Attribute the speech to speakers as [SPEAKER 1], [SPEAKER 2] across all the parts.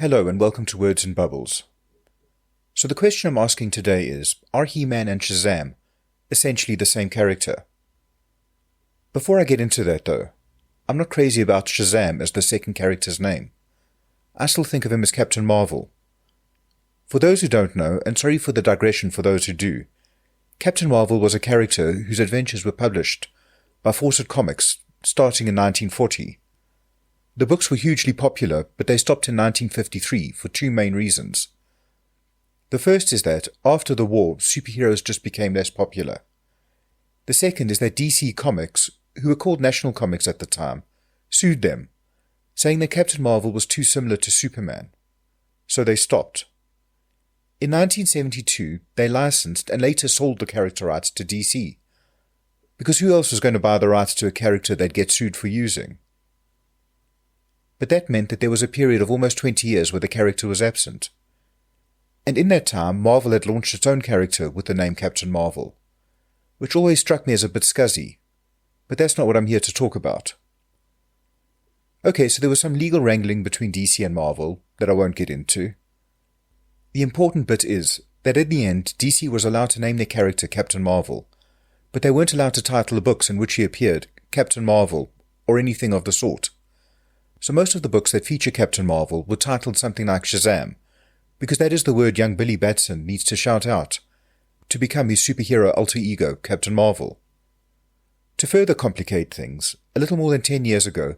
[SPEAKER 1] Hello and welcome to Words and Bubbles. So the question I'm asking today is, are He-Man and Shazam essentially the same character? Before I get into that though, I'm not crazy about Shazam as the second character's name. I still think of him as Captain Marvel. For those who don't know, and sorry for the digression for those who do, Captain Marvel was a character whose adventures were published by Fawcett Comics starting in 1940. The books were hugely popular, but they stopped in 1953 for two main reasons. The first is that, after the war, superheroes just became less popular. The second is that DC Comics, who were called National Comics at the time, sued them, saying that Captain Marvel was too similar to Superman. So they stopped. In 1972, they licensed and later sold the character rights to DC, because who else was going to buy the rights to a character they'd get sued for using? But that meant that there was a period of almost 20 years where the character was absent. And in that time, Marvel had launched its own character with the name Captain Marvel, which always struck me as a bit scuzzy, but that's not what I'm here to talk about. Okay, so there was some legal wrangling between DC and Marvel that I won't get into. The important bit is that in the end, DC was allowed to name their character Captain Marvel, but they weren't allowed to title the books in which he appeared Captain Marvel or anything of the sort. So most of the books that feature Captain Marvel were titled something like Shazam, because that is the word young Billy Batson needs to shout out to become his superhero alter ego, Captain Marvel. To further complicate things, a little more than 10 years ago,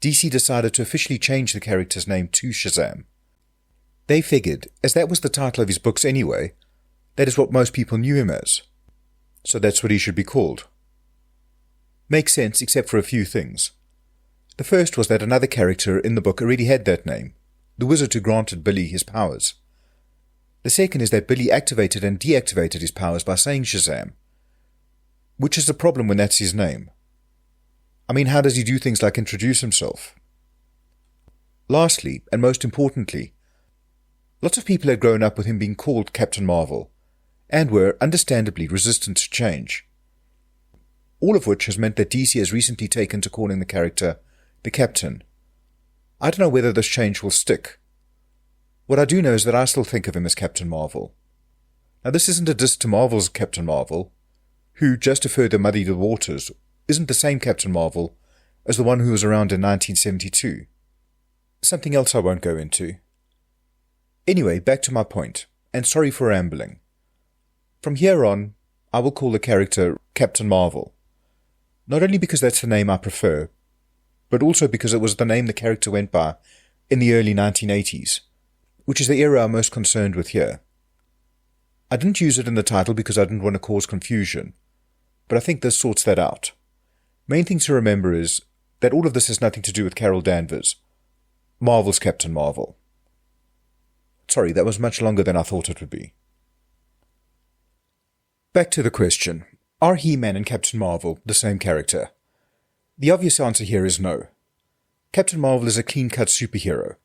[SPEAKER 1] DC decided to officially change the character's name to Shazam. They figured, as that was the title of his books anyway, that is what most people knew him as. So that's what he should be called. Makes sense except for a few things. The first was that another character in the book already had that name, the wizard who granted Billy his powers. The second is that Billy activated and deactivated his powers by saying Shazam, which is a problem when that's his name. I mean, how does he do things like introduce himself? Lastly, and most importantly, lots of people had grown up with him being called Captain Marvel, and were, understandably, resistant to change. All of which has meant that DC has recently taken to calling the character the Captain. I don't know whether this change will stick. What I do know is that I still think of him as Captain Marvel. Now this isn't a diss to Marvel's Captain Marvel, who, just to further muddy the waters, isn't the same Captain Marvel as the one who was around in 1972. Something else I won't go into. Anyway, back to my point, and sorry for rambling. From here on, I will call the character Captain Marvel. Not only because that's the name I prefer, but also because it was the name the character went by in the early 1980s, which is the era I'm most concerned with here. I didn't use it in the title because I didn't want to cause confusion, but I think this sorts that out. Main thing to remember is that all of this has nothing to do with Carol Danvers, Marvel's Captain Marvel. Sorry, that was much longer than I thought it would be. Back to the question, are He-Man and Captain Marvel the same character? The obvious answer here is no. Captain Marvel is a clean-cut superhero.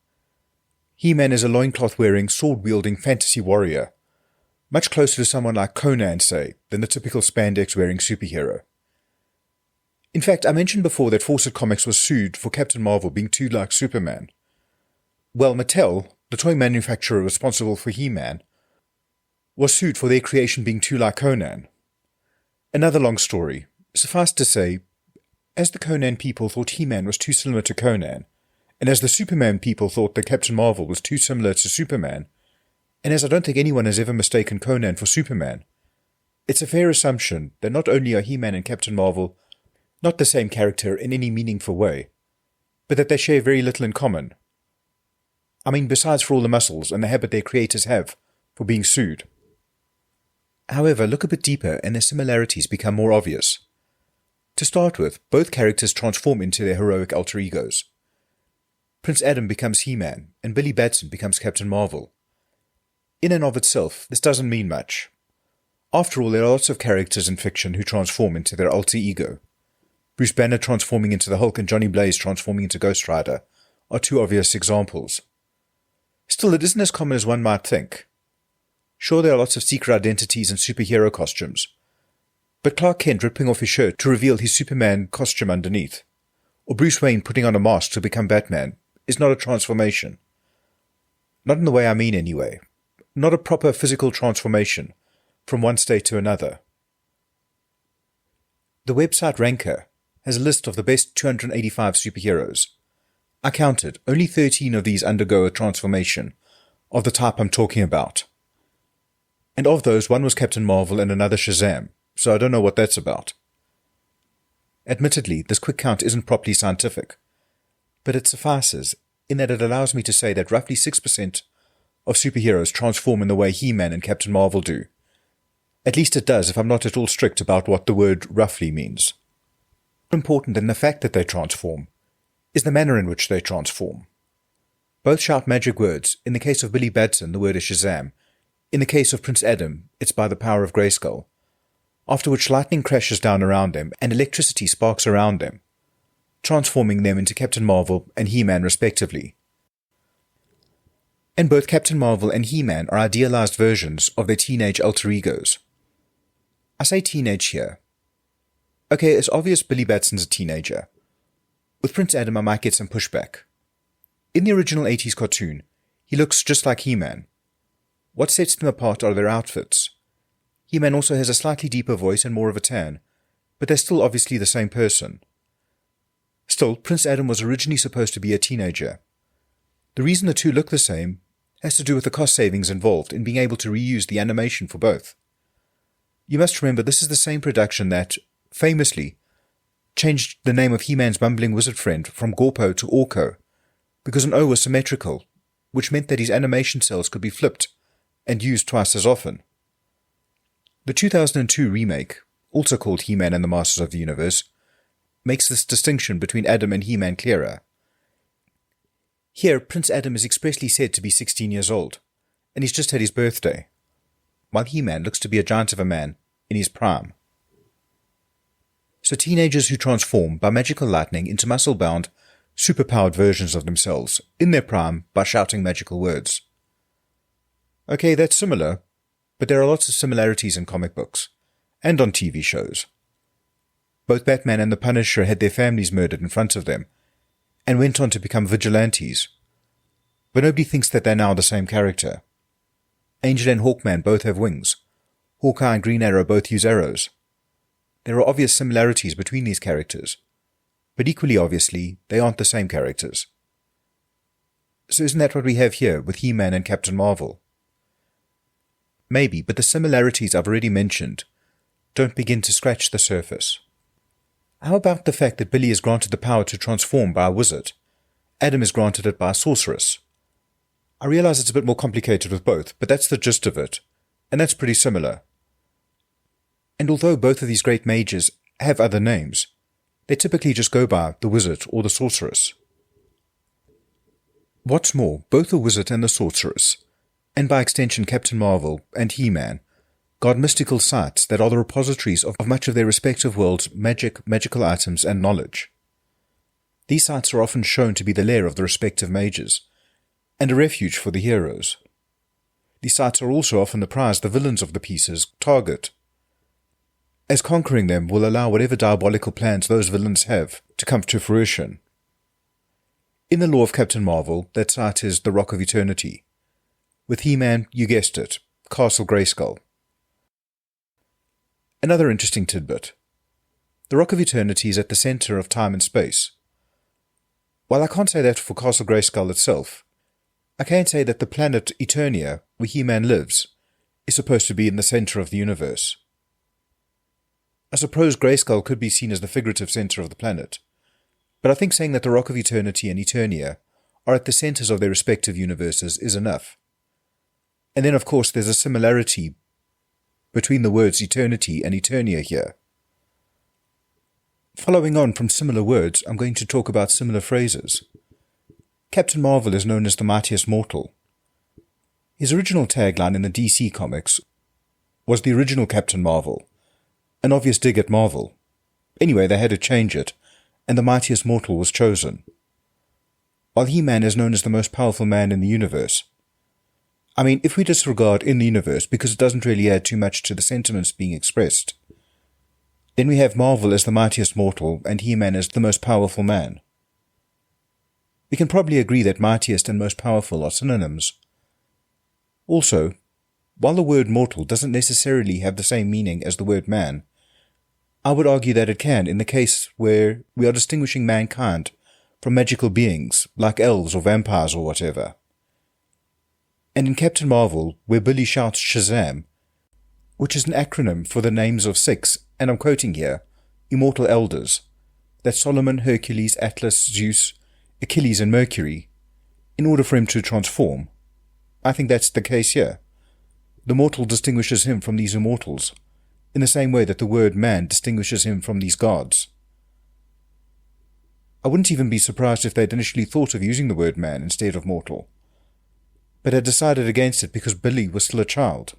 [SPEAKER 1] He-Man is a loincloth-wearing, sword-wielding fantasy warrior, much closer to someone like Conan, say, than the typical spandex-wearing superhero. In fact, I mentioned before that Fawcett Comics was sued for Captain Marvel being too like Superman. Well, Mattel, the toy manufacturer responsible for He-Man, was sued for their creation being too like Conan. Another long story. Suffice to say, as the Conan people thought He-Man was too similar to Conan, and as the Superman people thought that Captain Marvel was too similar to Superman, and as I don't think anyone has ever mistaken Conan for Superman, it's a fair assumption that not only are He-Man and Captain Marvel not the same character in any meaningful way, but that they share very little in common. I mean, besides for all the muscles and the habit their creators have for being sued. However, look a bit deeper and their similarities become more obvious. To start with, both characters transform into their heroic alter egos. Prince Adam becomes He-Man, and Billy Batson becomes Captain Marvel. In and of itself, this doesn't mean much. After all, there are lots of characters in fiction who transform into their alter ego. Bruce Banner transforming into the Hulk and Johnny Blaze transforming into Ghost Rider are two obvious examples. Still, it isn't as common as one might think. Sure, there are lots of secret identities and superhero costumes, but Clark Kent ripping off his shirt to reveal his Superman costume underneath, or Bruce Wayne putting on a mask to become Batman, is not a transformation. Not in the way I mean anyway. Not a proper physical transformation from one state to another. The website Ranker has a list of the best 285 superheroes. I counted, only 13 of these undergo a transformation of the type I'm talking about. And of those, one was Captain Marvel and another Shazam, so I don't know what that's about. Admittedly, this quick count isn't properly scientific, but it suffices in that it allows me to say that roughly 6% of superheroes transform in the way He-Man and Captain Marvel do. At least it does if I'm not at all strict about what the word roughly means. More important than the fact that they transform is the manner in which they transform. Both shout magic words. In the case of Billy Batson, the word is Shazam. In the case of Prince Adam, it's by the power of Grayskull. After which lightning crashes down around them and electricity sparks around them, transforming them into Captain Marvel and He-Man respectively. And both Captain Marvel and He-Man are idealized versions of their teenage alter egos. I say teenage here. Okay, it's obvious Billy Batson's a teenager. With Prince Adam I might get some pushback. In the original 80s cartoon, he looks just like He-Man. What sets them apart are their outfits. He-Man also has a slightly deeper voice and more of a tan, but they're still obviously the same person. Still, Prince Adam was originally supposed to be a teenager. The reason the two look the same has to do with the cost savings involved in being able to reuse the animation for both. You must remember this is the same production that, famously, changed the name of He-Man's bumbling wizard friend from Gorpo to Orko, because an O was symmetrical, which meant that his animation cells could be flipped and used twice as often. The 2002 remake, also called He-Man and the Masters of the Universe, makes this distinction between Adam and He-Man clearer. Here, Prince Adam is expressly said to be 16 years old, and he's just had his birthday, while He-Man looks to be a giant of a man in his prime. So teenagers who transform by magical lightning into muscle-bound, superpowered versions of themselves, in their prime by shouting magical words. Okay, that's similar, but there are lots of similarities in comic books, and on TV shows. Both Batman and the Punisher had their families murdered in front of them, and went on to become vigilantes. But nobody thinks that they're now the same character. Angel and Hawkman both have wings. Hawkeye and Green Arrow both use arrows. There are obvious similarities between these characters, but equally obviously, they aren't the same characters. So isn't that what we have here with He-Man and Captain Marvel? Maybe, but the similarities I've already mentioned don't begin to scratch the surface. How about the fact that Billy is granted the power to transform by a wizard? Adam is granted it by a sorceress. I realize it's a bit more complicated with both, but that's the gist of it, and that's pretty similar. And although both of these great mages have other names, they typically just go by the wizard or the sorceress. What's more, both the wizard and the sorceress, and by extension Captain Marvel and He-Man, guard mystical sites that are the repositories of much of their respective world's magical items and knowledge. These sites are often shown to be the lair of the respective mages, and a refuge for the heroes. These sites are also often the prize the villains of the pieces target, as conquering them will allow whatever diabolical plans those villains have to come to fruition. In the lore of Captain Marvel, that site is the Rock of Eternity. With He-Man, you guessed it, Castle Grayskull. Another interesting tidbit. The Rock of Eternity is at the center of time and space. While I can't say that for Castle Grayskull itself, I can say that the planet Eternia, where He-Man lives, is supposed to be in the center of the universe. I suppose Grayskull could be seen as the figurative center of the planet, but I think saying that the Rock of Eternity and Eternia are at the centers of their respective universes is enough. And then, of course, there's a similarity between the words eternity and Eternia here. Following on from similar words, I'm going to talk about similar phrases. Captain Marvel is known as the mightiest mortal. His original tagline in the DC comics was the original Captain Marvel, an obvious dig at Marvel. Anyway, they had to change it, and the mightiest mortal was chosen. While He-Man is known as the most powerful man in the universe. I mean, if we disregard in the universe because it doesn't really add too much to the sentiments being expressed, then we have Marvel as the mightiest mortal and He-Man as the most powerful man. We can probably agree that mightiest and most powerful are synonyms, Also, while the word mortal doesn't necessarily have the same meaning as the word man, I would argue that it can in the case where we are distinguishing mankind from magical beings like elves or vampires or whatever. And in Captain Marvel, where Billy shouts Shazam, which is an acronym for the names of 6, and I'm quoting here, immortal elders, that's Solomon, Hercules, Atlas, Zeus, Achilles and Mercury, in order for him to transform. I think that's the case here. The mortal distinguishes him from these immortals, in the same way that the word man distinguishes him from these gods. I wouldn't even be surprised if they'd initially thought of using the word man instead of mortal, but had decided against it because Billy was still a child.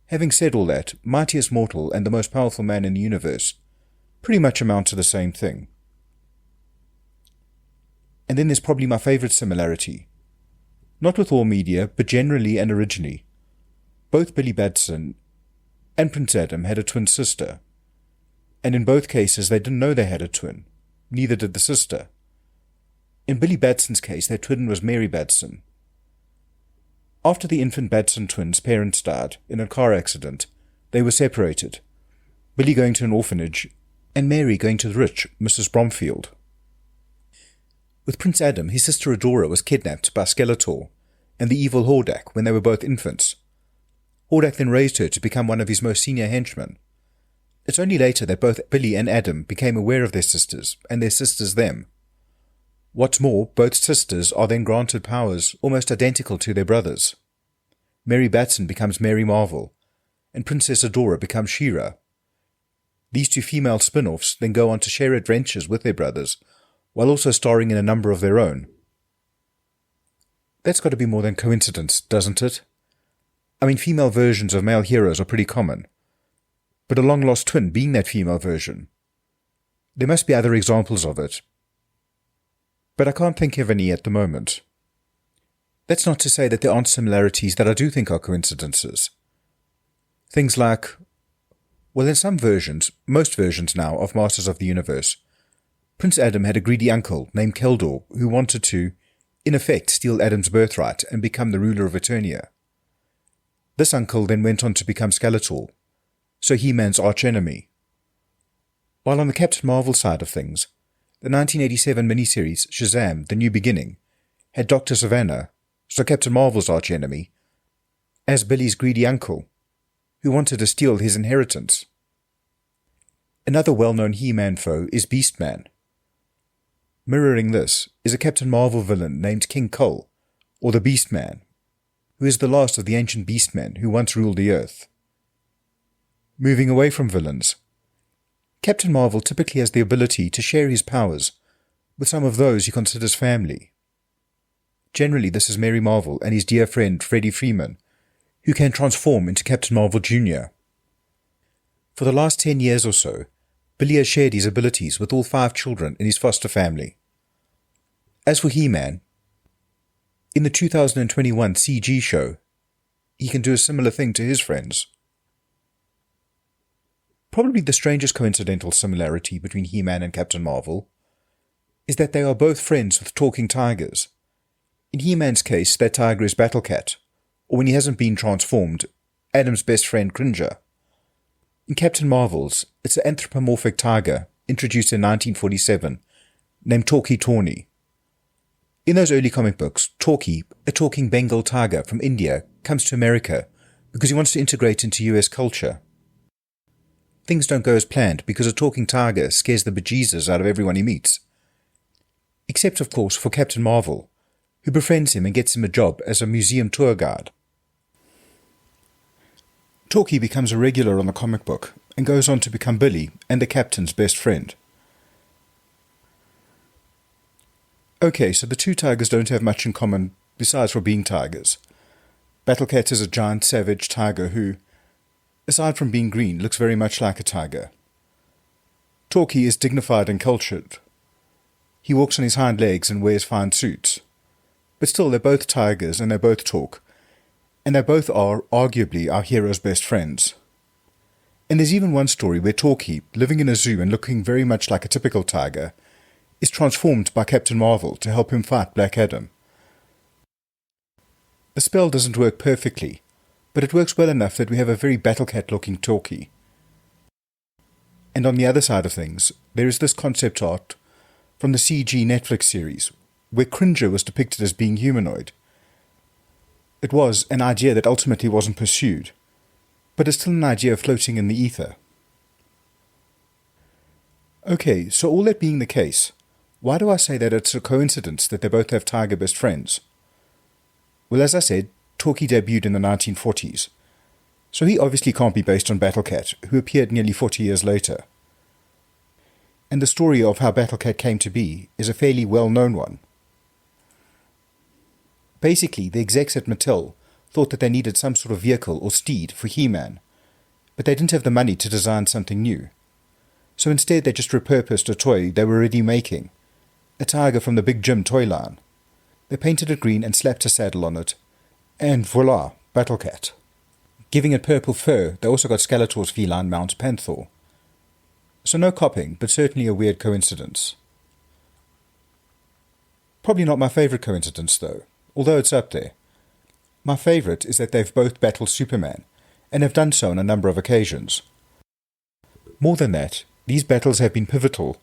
[SPEAKER 1] Having said all that, mightiest mortal and the most powerful man in the universe pretty much amount to the same thing. And then there's probably my favourite similarity. Not with all media, but generally and originally. Both Billy Batson and Prince Adam had a twin sister, and in both cases they didn't know they had a twin. Neither did the sister. In Billy Batson's case, their twin was Mary Batson. After the infant Batson twins' parents died in a car accident, they were separated, Billy going to an orphanage and Mary going to the rich Mrs. Bromfield. With Prince Adam, his sister Adora was kidnapped by Skeletor and the evil Hordak when they were both infants. Hordak then raised her to become one of his most senior henchmen. It's only later that both Billy and Adam became aware of their sisters, and their sisters them. What's more, both sisters are then granted powers almost identical to their brothers. Mary Batson becomes Mary Marvel, and Princess Adora becomes She-Ra. These two female spin-offs then go on to share adventures with their brothers, while also starring in a number of their own. That's got to be more than coincidence, doesn't it? I mean, female versions of male heroes are pretty common, but a long-lost twin being that female version. There must be other examples of it, but I can't think of any at the moment. That's not to say that there aren't similarities that I do think are coincidences. Things like, well, in some versions, most versions now, of Masters of the Universe, Prince Adam had a greedy uncle named Keldor who wanted to, in effect, steal Adam's birthright and become the ruler of Eternia. This uncle then went on to become Skeletor, so He-Man's archenemy. While on the Captain Marvel side of things, the 1987 miniseries Shazam, The New Beginning, had Dr. Savannah, so Captain Marvel's archenemy, as Billy's greedy uncle, who wanted to steal his inheritance. Another well-known He-Man foe is Beastman. Mirroring this is a Captain Marvel villain named King Cole, or the Beastman, who is the last of the ancient beastmen who once ruled the earth. Moving away from villains, Captain Marvel typically has the ability to share his powers with some of those he considers family. Generally, this is Mary Marvel and his dear friend Freddie Freeman, who can transform into Captain Marvel Jr. For the last 10 years or so, Billy has shared his abilities with all 5 children in his foster family. As for He-Man, in the 2021 CG show, he can do a similar thing to his friends. Probably the strangest coincidental similarity between He-Man and Captain Marvel is that they are both friends with talking tigers. In He-Man's case, that tiger is Battlecat, or when he hasn't been transformed, Adam's best friend Cringer. In Captain Marvel's, it's an anthropomorphic tiger introduced in 1947 named Talkie Tawny. In those early comic books, Talkie, a talking Bengal tiger from India, comes to America because he wants to integrate into US culture. Things don't go as planned because a talking tiger scares the bejesus out of everyone he meets. Except, of course, for Captain Marvel, who befriends him and gets him a job as a museum tour guide. Talkie becomes a regular on the comic book and goes on to become Billy and the Captain's best friend. Okay, so the two tigers don't have much in common besides for being tigers. Battlecat is a giant savage tiger who, aside from being green, looks very much like a tiger. Talkie is dignified and cultured. He walks on his hind legs and wears fine suits. But still, they're both tigers and they both talk. And they both are, arguably, our hero's best friends. And there's even one story where Talkie, living in a zoo and looking very much like a typical tiger, is transformed by Captain Marvel to help him fight Black Adam. The spell doesn't work perfectly, but it works well enough that we have a very Battlecat-looking talkie. And on the other side of things, there is this concept art from the CG Netflix series, where Cringer was depicted as being humanoid. It was an idea that ultimately wasn't pursued, but it's still an idea floating in the ether. Okay, so all that being the case, why do I say that it's a coincidence that they both have tiger best friends? Well, as I said, Talkie debuted in the 1940s, so he obviously can't be based on Battlecat, who appeared nearly 40 years later. And the story of how Battlecat came to be is a fairly well-known one. Basically, the execs at Mattel thought that they needed some sort of vehicle or steed for He-Man, but they didn't have the money to design something new. So instead they just repurposed a toy they were already making, a tiger from the Big Jim toy line. They painted it green and slapped a saddle on it, and voila, Battlecat. Giving it purple fur, they also got Skeletor's feline mount Panther. So no copying, but certainly a weird coincidence. Probably not my favourite coincidence though, although it's up there. My favourite is that they've both battled Superman, and have done so on a number of occasions. More than that, these battles have been pivotal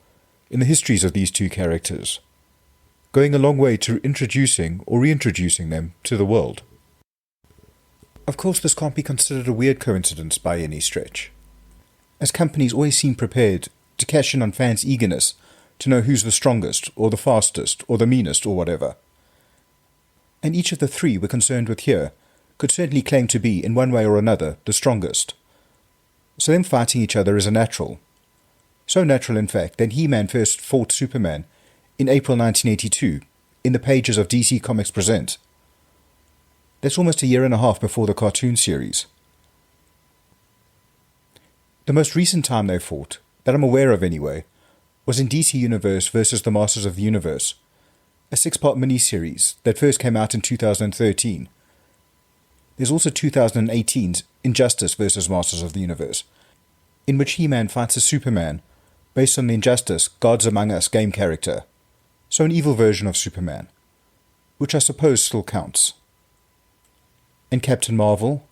[SPEAKER 1] in the histories of these two characters, going a long way to introducing or reintroducing them to the world. Of course, this can't be considered a weird coincidence by any stretch, as companies always seem prepared to cash in on fans' eagerness to know who's the strongest, or the fastest, or the meanest, or whatever. And each of the three we're concerned with here could certainly claim to be, in one way or another, the strongest. So them fighting each other is a natural. So natural, in fact, that He-Man first fought Superman in April 1982 in the pages of DC Comics Present. That's almost a year and a half before the cartoon series. The most recent time they fought, that I'm aware of anyway, was in DC Universe vs. the Masters of the Universe, a 6-part miniseries that first came out in 2013. There's also 2018's Injustice vs. Masters of the Universe, in which He-Man fights a Superman based on the Injustice Gods Among Us game character, so an evil version of Superman, which I suppose still counts. And Captain Marvel?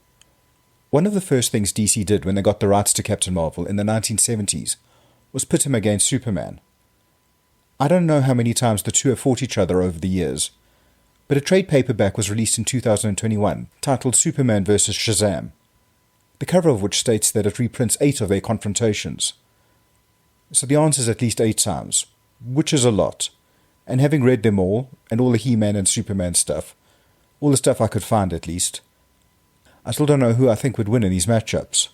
[SPEAKER 1] One of the first things DC did when they got the rights to Captain Marvel in the 1970s was put him against Superman. I don't know how many times the two have fought each other over the years, but a trade paperback was released in 2021 titled Superman vs. Shazam, the cover of which states that it reprints 8 of their confrontations. So the answer is at least 8 times, which is a lot, and having read them all, and all the He-Man and Superman stuff, all the stuff I could find at least, I still don't know who I think would win in these matchups,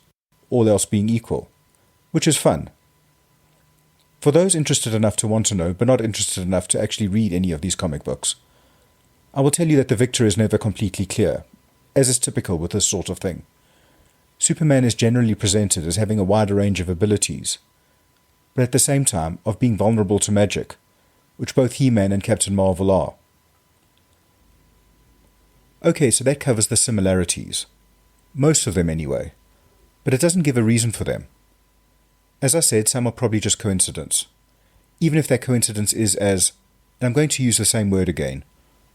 [SPEAKER 1] all else being equal, which is fun. For those interested enough to want to know, but not interested enough to actually read any of these comic books, I will tell you that the victor is never completely clear, as is typical with this sort of thing. Superman is generally presented as having a wider range of abilities, but at the same time of being vulnerable to magic, which both He-Man and Captain Marvel are. Okay, so that covers the similarities. Most of them anyway, but it doesn't give a reason for them. As I said, some are probably just coincidence, even if that coincidence is as, and I'm going to use the same word again,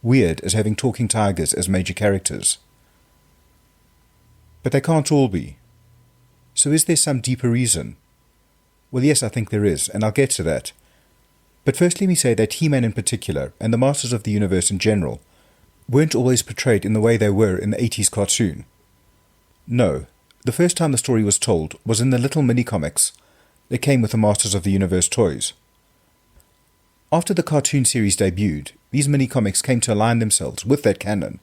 [SPEAKER 1] weird as having talking tigers as major characters. But they can't all be. So is there some deeper reason? Well, yes, I think there is, and I'll get to that. But first let me say that He-Man in particular, and the Masters of the Universe in general, weren't always portrayed in the way they were in the 80s cartoon. No, the first time the story was told was in the little mini-comics that came with the Masters of the Universe toys. After the cartoon series debuted, these mini-comics came to align themselves with that canon,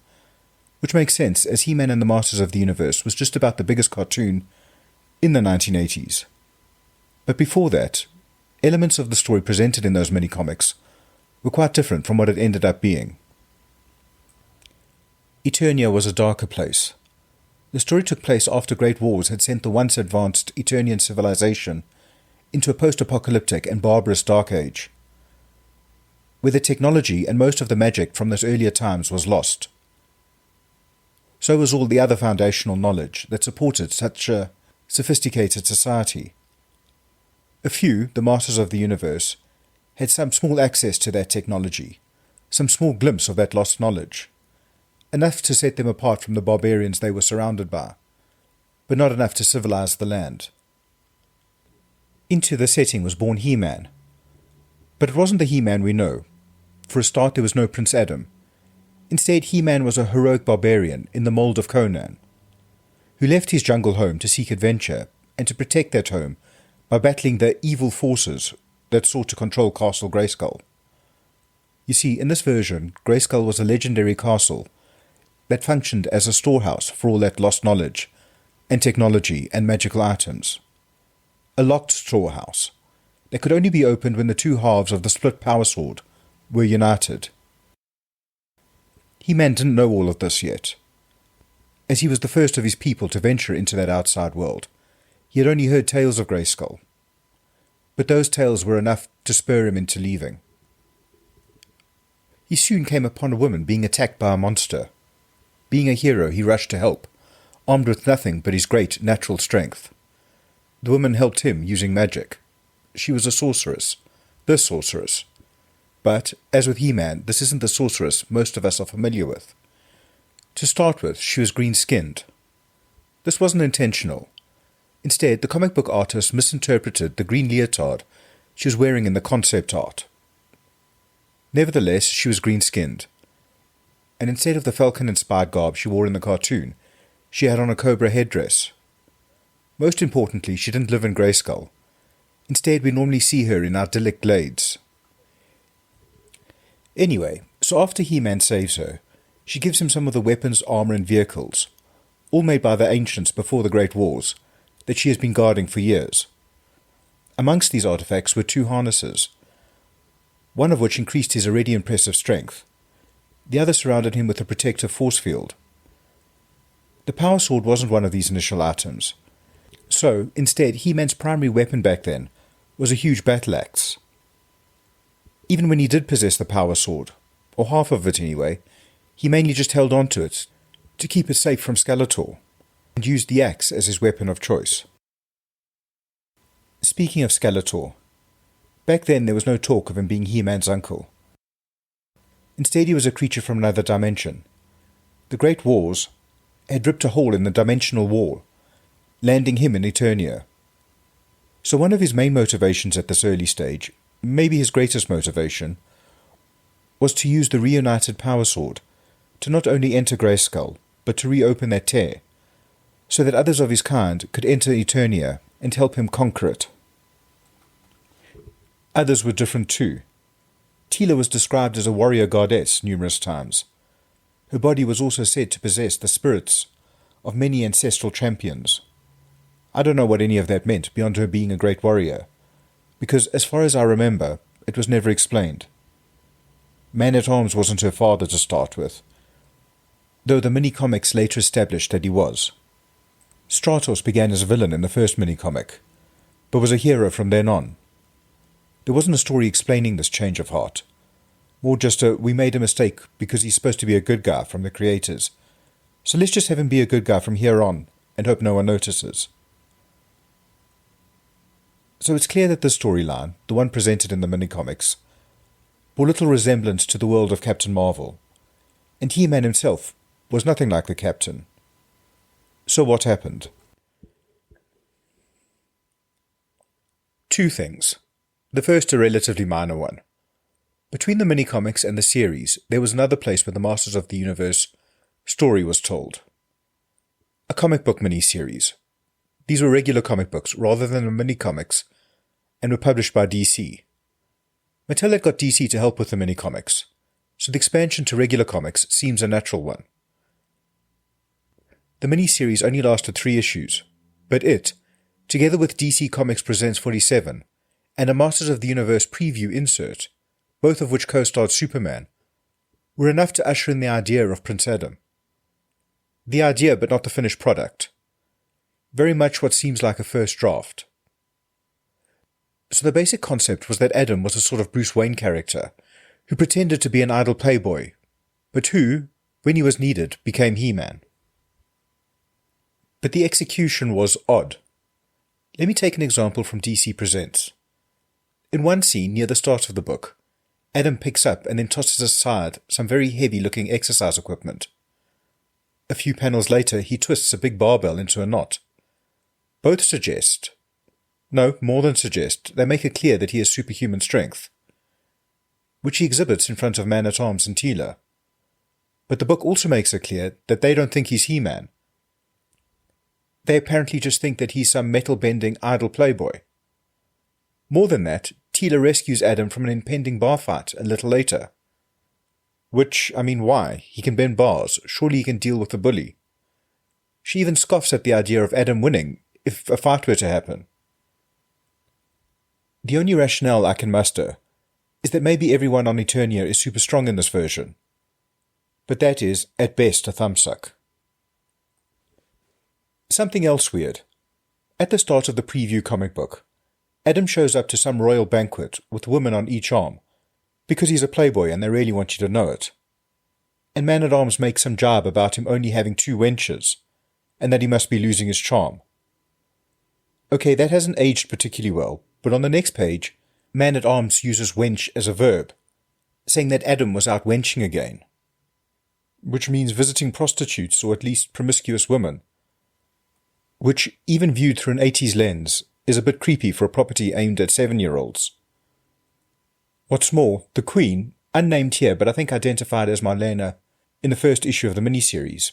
[SPEAKER 1] which makes sense as He-Man and the Masters of the Universe was just about the biggest cartoon in the 1980s. But before that, elements of the story presented in those mini-comics were quite different from what it ended up being. Eternia was a darker place. The story took place after Great Wars had sent the once advanced Eternian civilization into a post-apocalyptic and barbarous Dark Age, where the technology and most of the magic from those earlier times was lost. So was all the other foundational knowledge that supported such a sophisticated society. A few, the Masters of the Universe, had some small access to that technology, some small glimpse of that lost knowledge, enough to set them apart from the barbarians they were surrounded by, but not enough to civilize the land. Into the setting was born He-Man. But it wasn't the He-Man we know. For a start, there was no Prince Adam. Instead, He-Man was a heroic barbarian in the mold of Conan, who left his jungle home to seek adventure and to protect that home by battling the evil forces that sought to control Castle Grayskull. You see, in this version, Grayskull was a legendary castle that functioned as a storehouse for all that lost knowledge and technology and magical items. A locked storehouse that could only be opened when the two halves of the split power sword were united. He-Man didn't know all of this yet. As he was the first of his people to venture into that outside world, he had only heard tales of Grayskull. But those tales were enough to spur him into leaving. He soon came upon a woman being attacked by a monster. Being a hero, he rushed to help, armed with nothing but his great natural strength. The woman helped him using magic. She was a sorceress, the sorceress. But, as with He-Man, this isn't the sorceress most of us are familiar with. To start with, she was green-skinned. This wasn't intentional. Instead, the comic book artist misinterpreted the green leotard she was wearing in the concept art. Nevertheless, she was green-skinned. And instead of the falcon-inspired garb she wore in the cartoon, she had on a cobra headdress. Most importantly, she didn't live in Grayskull. Instead, we normally see her in idyllic glades. Anyway, so after He-Man saves her, she gives him some of the weapons, armor, and vehicles, all made by the ancients before the Great Wars, that she has been guarding for years. Amongst these artifacts were 2 harnesses, one of which increased his already impressive strength. The other surrounded him with a protective force field. The power sword wasn't one of these initial items. So, instead, He-Man's primary weapon back then was a huge battle axe. Even when he did possess the power sword, or half of it anyway, he mainly just held on to it to keep it safe from Skeletor, and used the axe as his weapon of choice. Speaking of Skeletor, back then there was no talk of him being He-Man's uncle. Instead, he was a creature from another dimension. The Great Wars had ripped a hole in the dimensional wall, landing him in Eternia. So one of his main motivations at this early stage, maybe his greatest motivation, was to use the reunited power sword to not only enter Grayskull, but to reopen that tear, so that others of his kind could enter Eternia and help him conquer it. Others were different too. Teela was described as a warrior goddess numerous times. Her body was also said to possess the spirits of many ancestral champions. I don't know what any of that meant beyond her being a great warrior, because as far as I remember, it was never explained. Man-at-Arms wasn't her father to start with, though the mini-comics later established that he was. Stratos began as a villain in the first mini-comic, but was a hero from then on. There wasn't a story explaining this change of heart, more just a we made a mistake because he's supposed to be a good guy from the creators, so let's just have him be a good guy from here on and hope no one notices. So it's clear that this storyline, the one presented in the mini-comics, bore little resemblance to the world of Captain Marvel, and He-Man himself was nothing like the Captain. So what happened? 2 things. The first a relatively minor one. Between the mini-comics and the series, there was another place where the Masters of the Universe story was told. A comic book mini-series. These were regular comic books rather than the mini-comics, and were published by DC. Mattel had got DC to help with the mini-comics, so the expansion to regular comics seems a natural one. The mini-series only lasted 3 issues, but it, together with DC Comics Presents 47, and a Masters of the Universe preview insert, both of which co-starred Superman, were enough to usher in the idea of Prince Adam. The idea, but not the finished product. Very much what seems like a first draft. So the basic concept was that Adam was a sort of Bruce Wayne character, who pretended to be an idle playboy, but who, when he was needed, became He-Man. But the execution was odd. Let me take an example from DC Presents. In one scene near the start of the book, Adam picks up and then tosses aside some very heavy-looking exercise equipment. A few panels later, he twists a big barbell into a knot. Both suggest, no, more than suggest, they make it clear that he has superhuman strength, which he exhibits in front of Man-at-Arms and Teela. But the book also makes it clear that they don't think he's He-Man. They apparently just think that he's some metal-bending idle playboy. More than that, Teela rescues Adam from an impending bar fight a little later. Which, I mean, why? He can bend bars. Surely he can deal with the bully. She even scoffs at the idea of Adam winning if a fight were to happen. The only rationale I can muster is that maybe everyone on Eternia is super strong in this version. But that is, at best, a thumbsuck. Something else weird. At the start of the preview comic book, Adam shows up to some royal banquet with women on each arm, because he's a playboy and they really want you to know it. And Man-at-Arms makes some jibe about him only having 2 wenches, and that he must be losing his charm. Okay, that hasn't aged particularly well, but on the next page, Man-at-Arms uses wench as a verb, saying that Adam was out wenching again, which means visiting prostitutes or at least promiscuous women, which, even viewed through an 80s lens, is a bit creepy for a property aimed at 7-year-olds. What's more, the Queen, unnamed here but I think identified as Marlena in the first issue of the miniseries,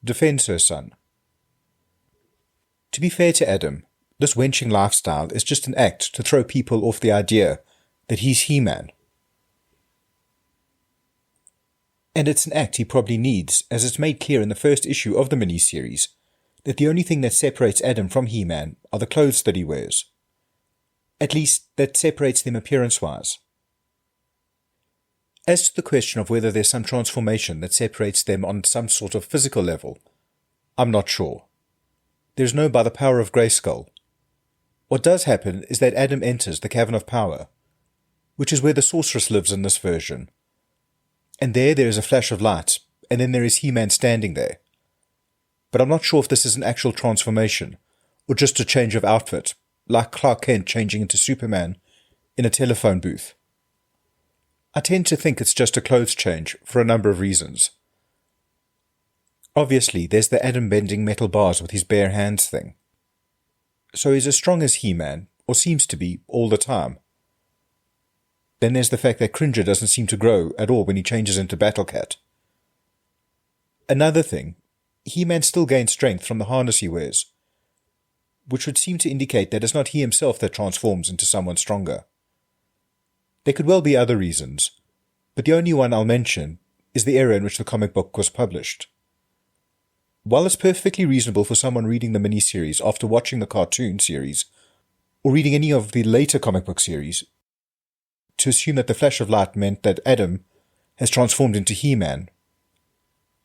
[SPEAKER 1] defends her son. To be fair to Adam, this wenching lifestyle is just an act to throw people off the idea that he's He-Man. And it's an act he probably needs, as it's made clear in the first issue of the miniseries that the only thing that separates Adam from He-Man are the clothes that he wears. At least, that separates them appearance-wise. As to the question of whether there's some transformation that separates them on some sort of physical level, I'm not sure. There's no by the power of Grayskull. What does happen is that Adam enters the Cavern of Power, which is where the sorceress lives in this version. And there is a flash of light, and then there is He-Man standing there. But I'm not sure if this is an actual transformation, or just a change of outfit, like Clark Kent changing into Superman in a telephone booth. I tend to think it's just a clothes change for a number of reasons. Obviously, there's the Adam bending metal bars with his bare hands thing. So he's as strong as He-Man, or seems to be, all the time. Then there's the fact that Cringer doesn't seem to grow at all when he changes into Battle Cat. Another thing, He-Man still gains strength from the harness he wears, which would seem to indicate that it's not he himself that transforms into someone stronger. There could well be other reasons, but the only one I'll mention is the era in which the comic book was published. While it's perfectly reasonable for someone reading the miniseries after watching the cartoon series, or reading any of the later comic book series, to assume that the flash of light meant that Adam has transformed into He-Man,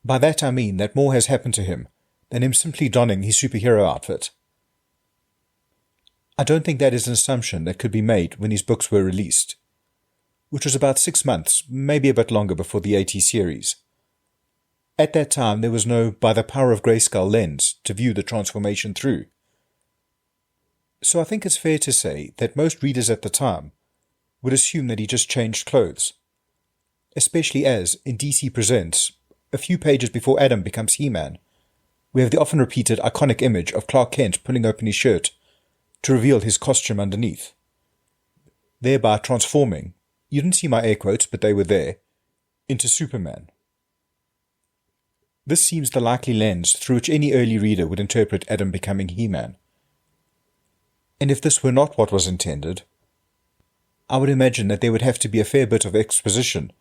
[SPEAKER 1] by that I mean that more has happened to him than him simply donning his superhero outfit. I don't think that is an assumption that could be made when these books were released, which was about 6 months, maybe a bit longer before the 80 series. At that time, there was no by the power of Grayskull lens to view the transformation through. So I think it's fair to say that most readers at the time would assume that he just changed clothes, especially as, in DC Presents, a few pages before Adam becomes He-Man, we have the often repeated iconic image of Clark Kent pulling open his shirt to reveal his costume underneath, thereby transforming, you didn't see my air quotes but they were there, into Superman. This seems the likely lens through which any early reader would interpret Adam becoming He-Man. And if this were not what was intended, I would imagine that there would have to be a fair bit of exposition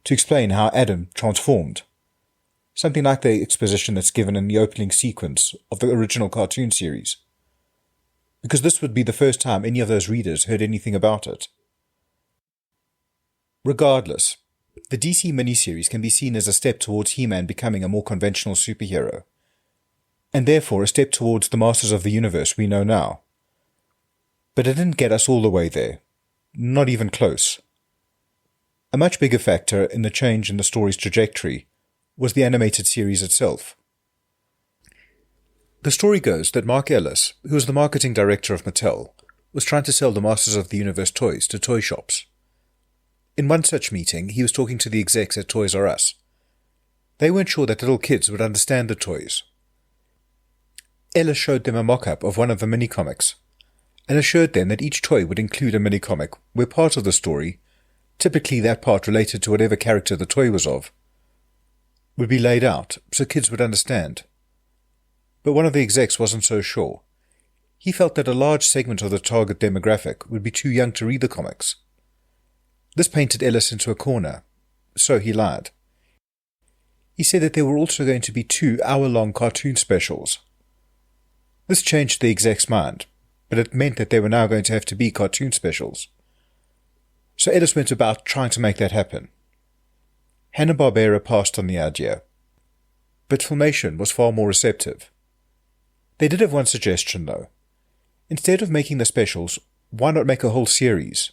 [SPEAKER 1] to explain how Adam transformed. Something like the exposition that's given in the opening sequence of the original cartoon series. Because this would be the first time any of those readers heard anything about it. Regardless, the DC miniseries can be seen as a step towards He-Man becoming a more conventional superhero, and therefore a step towards the Masters of the Universe we know now. But it didn't get us all the way there, not even close. A much bigger factor in the change in the story's trajectory was the animated series itself. The story goes that Mark Ellis, who was the marketing director of Mattel, was trying to sell the Masters of the Universe toys to toy shops. In one such meeting, he was talking to the execs at Toys R Us, They weren't sure that little kids would understand the toys. Ellis showed them a mock-up of one of the mini-comics, and assured them that each toy would include a mini-comic where part of the story, typically that part related to whatever character the toy was of, would be laid out so kids would understand. But one of the execs wasn't so sure. He felt that a large segment of the target demographic would be too young to read the comics. This painted Ellis into a corner, so he lied. He said that there were also going to be 2 hour-long cartoon specials. This changed the exec's mind, but it meant that there were now going to have to be cartoon specials. So Ellis went about trying to make that happen. Hanna-Barbera passed on the idea, but Filmation was far more receptive. They did have one suggestion, though. Instead of making the specials, why not make a whole series?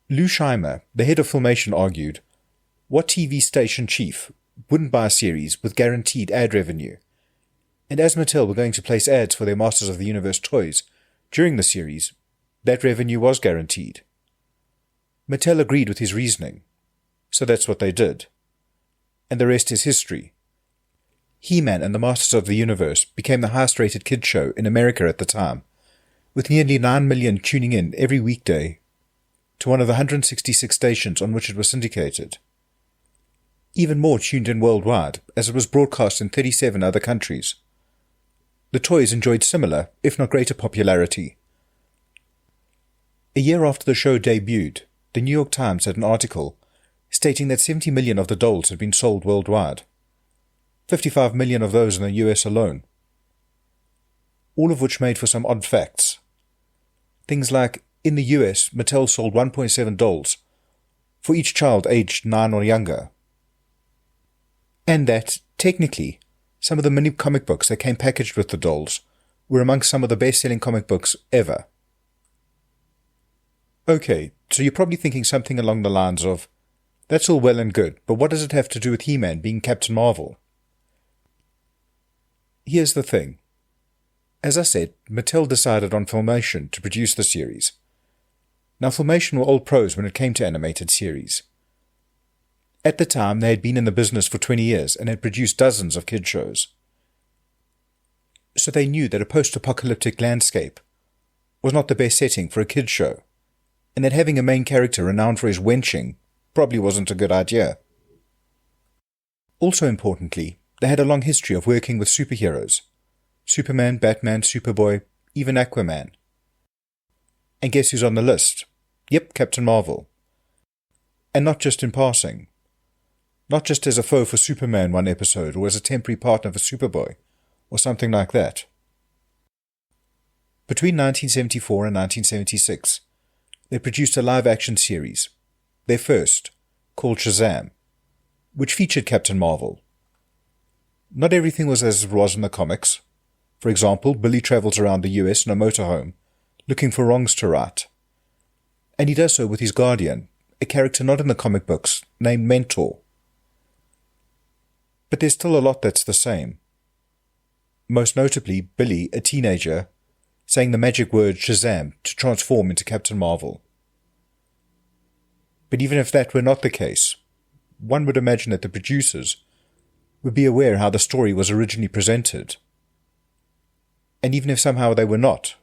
[SPEAKER 1] Lou Scheimer, the head of Filmation, argued, what TV station chief wouldn't buy a series with guaranteed ad revenue? And as Mattel were going to place ads for their Masters of the Universe toys during the series, that revenue was guaranteed. Mattel agreed with his reasoning, so that's what they did. And the rest is history. He-Man and the Masters of the Universe became the highest-rated kids show in America at the time, with nearly 9 million tuning in every weekday to one of the 166 stations on which it was syndicated. Even more tuned in worldwide, as it was broadcast in 37 other countries. The toys enjoyed similar, if not greater popularity. A year after the show debuted, the New York Times had an article stating that 70 million of the dolls had been sold worldwide. 55 million of those in the US alone. All of which made for some odd facts. Things like, in the US, Mattel sold 1.7 dolls for each child aged 9 or younger. And that, technically, some of the mini comic books that came packaged with the dolls were amongst some of the best-selling comic books ever. Okay, so you're probably thinking something along the lines of, that's all well and good, but what does it have to do with He-Man being Captain Marvel? Here's the thing. As I said, Mattel decided on Filmation to produce the series. Now, Filmation were old pros when it came to animated series. At the time, they had been in the business for 20 years and had produced dozens of kid shows. So they knew that a post-apocalyptic landscape was not the best setting for a kid show, and that having a main character renowned for his wenching probably wasn't a good idea. Also importantly, they had a long history of working with superheroes. Superman, Batman, Superboy, even Aquaman. And guess who's on the list? Yep, Captain Marvel. And not just in passing. Not just as a foe for Superman one episode, or as a temporary partner for Superboy, or something like that. Between 1974 and 1976, they produced a live-action series, their first, called Shazam, which featured Captain Marvel. Not everything was as it was in the comics. For example, Billy travels around the US in a motorhome, looking for wrongs to right. And he does so with his guardian, a character not in the comic books, named Mentor. But there's still a lot that's the same. Most notably, Billy, a teenager, saying the magic word Shazam to transform into Captain Marvel. But even if that were not the case, one would imagine that the producers would be aware how the story was originally presented. And even if somehow they were not,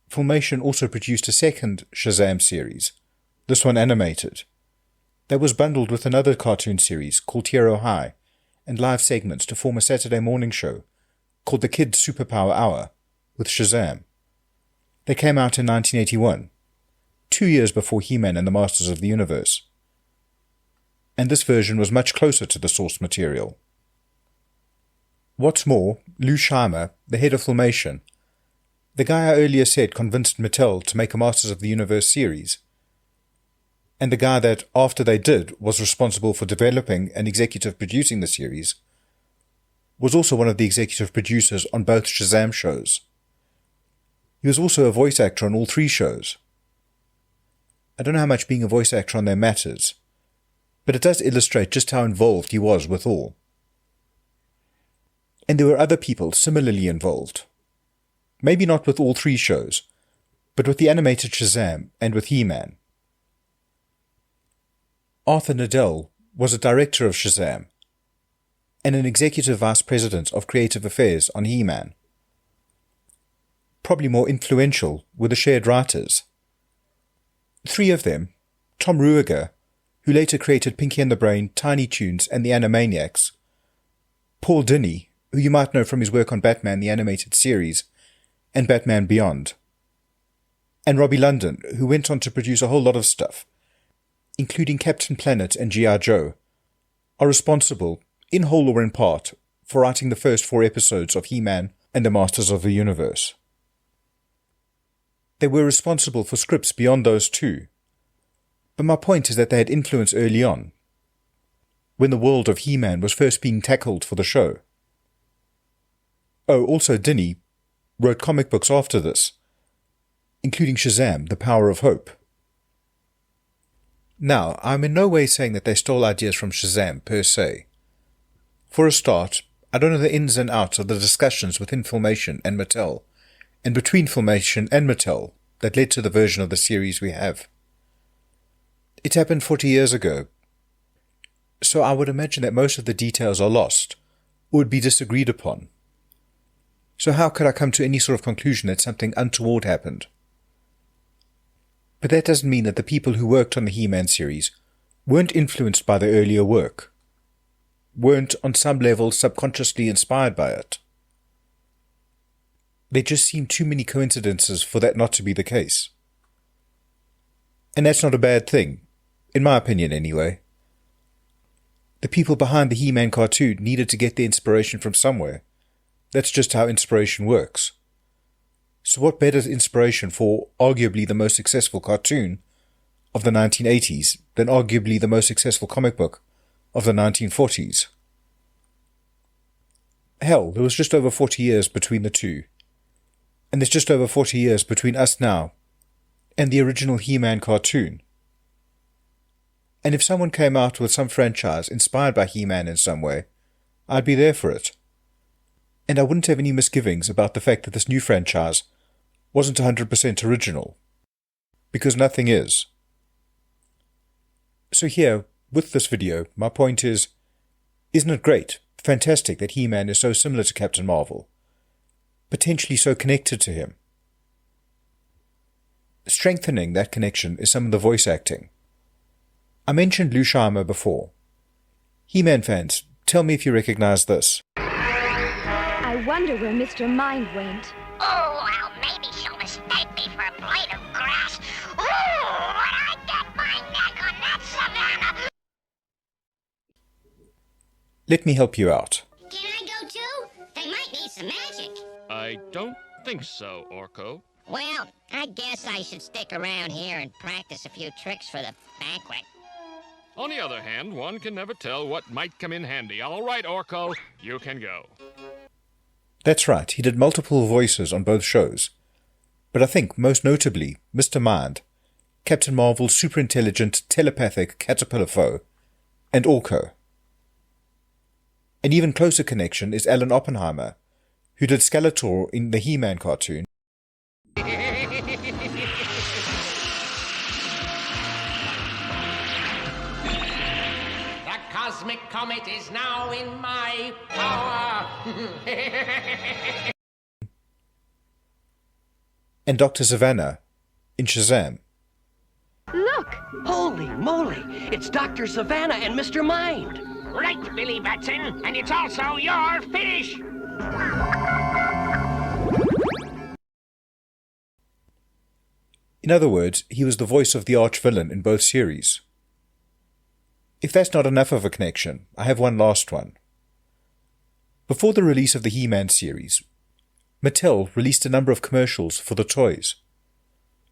[SPEAKER 1] Filmation also produced a second Shazam series, this one animated, that was bundled with another cartoon series called Hero High and live segments to form a Saturday morning show called the Kids Superpower Hour with Shazam. They came out in 1981, 2 years before He-Man and the Masters of the Universe. And this version was much closer to the source material. What's more, Lou Scheimer, the head of Filmation, the guy I earlier said convinced Mattel to make a Masters of the Universe series, and the guy that, after they did, was responsible for developing and executive producing the series, was also one of the executive producers on both Shazam shows. He was also a voice actor on all 3 shows. I don't know how much being a voice actor on there matters, but it does illustrate just how involved he was with all. And there were other people similarly involved. Maybe not with all 3 shows, but with the animated Shazam and with He-Man. Arthur Nadell was a director of Shazam and an executive vice president of creative affairs on He-Man. Probably more influential were the shared writers. Three of them, Tom Ruegger, who later created Pinky and the Brain, Tiny Toons, and the Animaniacs, Paul Dini, who you might know from his work on Batman the Animated Series and Batman Beyond, and Robbie London, who went on to produce a whole lot of stuff, including Captain Planet and G.I. Joe, are responsible, in whole or in part, for writing the first 4 episodes of He-Man and the Masters of the Universe. They were responsible for scripts beyond those two, but my point is that they had influence early on, when the world of He-Man was first being tackled for the show. Oh, also Dini wrote comic books after this, including Shazam, The Power of Hope. Now, I'm in no way saying that they stole ideas from Shazam per se. For a start, I don't know the ins and outs of the discussions within Filmation and Mattel, and between Filmation and Mattel, that led to the version of the series we have. It happened 40 years ago, so I would imagine that most of the details are lost, or would be disagreed upon. So how could I come to any sort of conclusion that something untoward happened? But that doesn't mean that the people who worked on the He-Man series weren't influenced by the earlier work, weren't on some level subconsciously inspired by it. There just seem too many coincidences for that not to be the case. And that's not a bad thing, in my opinion anyway. The people behind the He-Man cartoon needed to get their inspiration from somewhere. That's just how inspiration works. So what better inspiration for arguably the most successful cartoon of the 1980s than arguably the most successful comic book of the 1940s? Hell, there was just over 40 years between the two. And there's just over 40 years between us now and the original He-Man cartoon. And if someone came out with some franchise inspired by He-Man in some way, I'd be there for it. And I wouldn't have any misgivings about the fact that this new franchise wasn't 100% original, because nothing is. So here, with this video, my point is, isn't it great, fantastic that He-Man is so similar to Captain Marvel, potentially so connected to him? Strengthening that connection is some of the voice acting. I mentioned Lou Scheimer before. He-Man fans, tell me if you recognize this.
[SPEAKER 2] I wonder where Mr. Mind went.
[SPEAKER 3] Oh, well, maybe she'll mistake me for a blade of grass. Ooh, when I get my neck on that Savannah.
[SPEAKER 1] Let me help you out.
[SPEAKER 3] Can I go too? They might need some magic.
[SPEAKER 4] I don't think so, Orko.
[SPEAKER 3] Well, I guess I should stick around here and practice a few tricks for the banquet.
[SPEAKER 4] On the other hand, one can never tell what might come in handy. All right, Orko, you can go.
[SPEAKER 1] That's right, he did multiple voices on both shows. But I think, most notably, Mr. Mind, Captain Marvel's super-intelligent, telepathic caterpillar foe, and Orko. An even closer connection is Alan Oppenheimer, who did Skeletor in the He-Man cartoon,
[SPEAKER 5] Cosmic comet is now in my power.
[SPEAKER 1] and Dr. Savannah in Shazam.
[SPEAKER 2] Look!
[SPEAKER 6] Holy moly! It's Dr. Savannah and Mr. Mind!
[SPEAKER 5] Right, Billy Batson, and it's also your finish.
[SPEAKER 1] In other words, he was the voice of the arch-villain in both series. If that's not enough of a connection, I have one last one. Before the release of the He-Man series, Mattel released a number of commercials for the toys.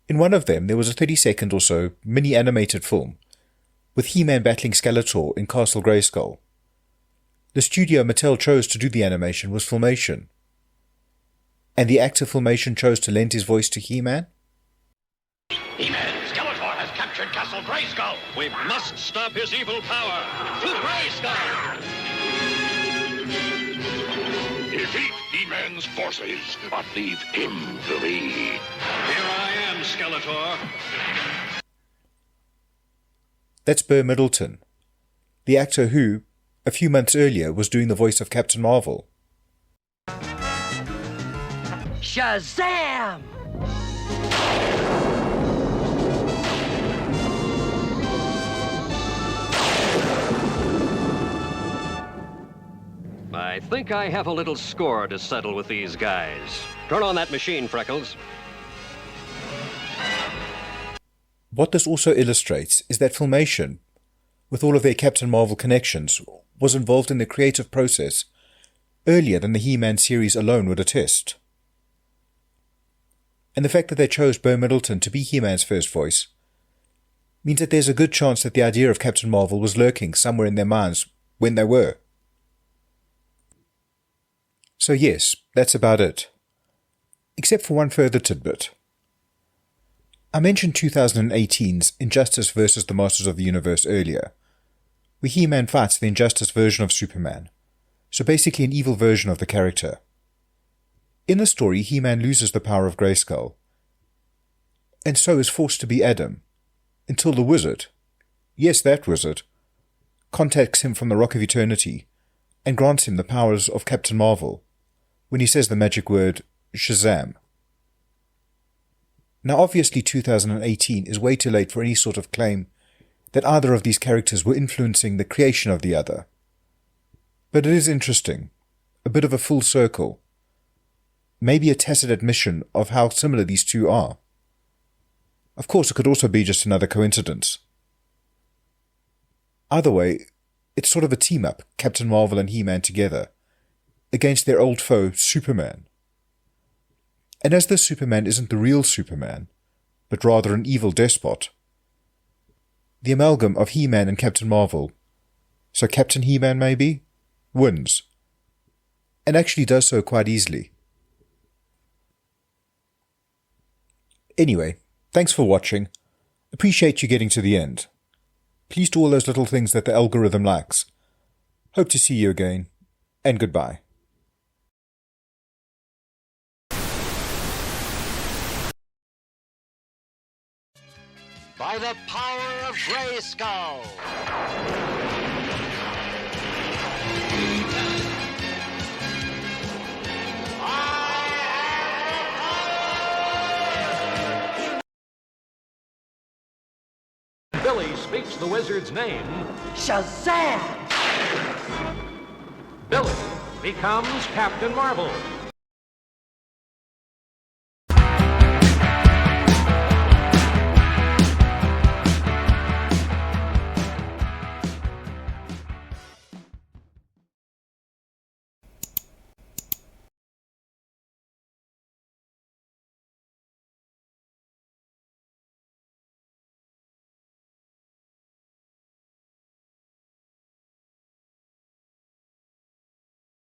[SPEAKER 1] In one of them, there was a 30-second or so mini-animated film with He-Man battling Skeletor in Castle Grayskull. The studio Mattel chose to do the animation was Filmation. And the actor Filmation chose to lend his voice to He-Man?
[SPEAKER 7] He-Man, Skeletor has captured Castle Grayskull. We must stop his evil power. To Grayskull! Defeat He-Man's forces, but leave him to me. Here I am, Skeletor.
[SPEAKER 1] That's Burr Middleton. the actor who, a few months earlier, was doing the voice of Captain Marvel.
[SPEAKER 6] Shazam!
[SPEAKER 8] I think I have a little score to settle with these guys. Turn on that machine, Freckles.
[SPEAKER 1] What this also illustrates is that Filmation, with all of their Captain Marvel connections, was involved in the creative process earlier than the He-Man series alone would attest. And the fact that they chose Bo Middleton to be He-Man's first voice means that there's a good chance that the idea of Captain Marvel was lurking somewhere in their minds when they were. So yes, that's about it. Except for one further tidbit. I mentioned 2018's Injustice vs. the Masters of the Universe earlier, where He-Man fights the Injustice version of Superman, so basically an evil version of the character. In the story, He-Man loses the power of Grayskull, and so is forced to be Adam, until the wizard, yes, that wizard, contacts him from the Rock of Eternity and grants him the powers of Captain Marvel when he says the magic word Shazam. Now obviously 2018 is way too late for any sort of claim that either of these characters were influencing the creation of the other. But it is interesting, a bit of a full circle, maybe a tacit admission of how similar these two are. Of course, it could also be just another coincidence. Either way, it's sort of a team-up, Captain Marvel and He-Man together, against their old foe, Superman. And as this Superman isn't the real Superman, but rather an evil despot, the amalgam of He-Man and Captain Marvel, so Captain He-Man maybe, wins. And actually does so quite easily. Anyway, thanks for watching. Appreciate you getting to the end. Please do all those little things that the algorithm likes. Hope to see you again, and goodbye.
[SPEAKER 7] By the power of Grayskull!
[SPEAKER 5] Billy speaks the wizard's name.
[SPEAKER 6] Shazam!
[SPEAKER 5] Billy becomes Captain Marvel.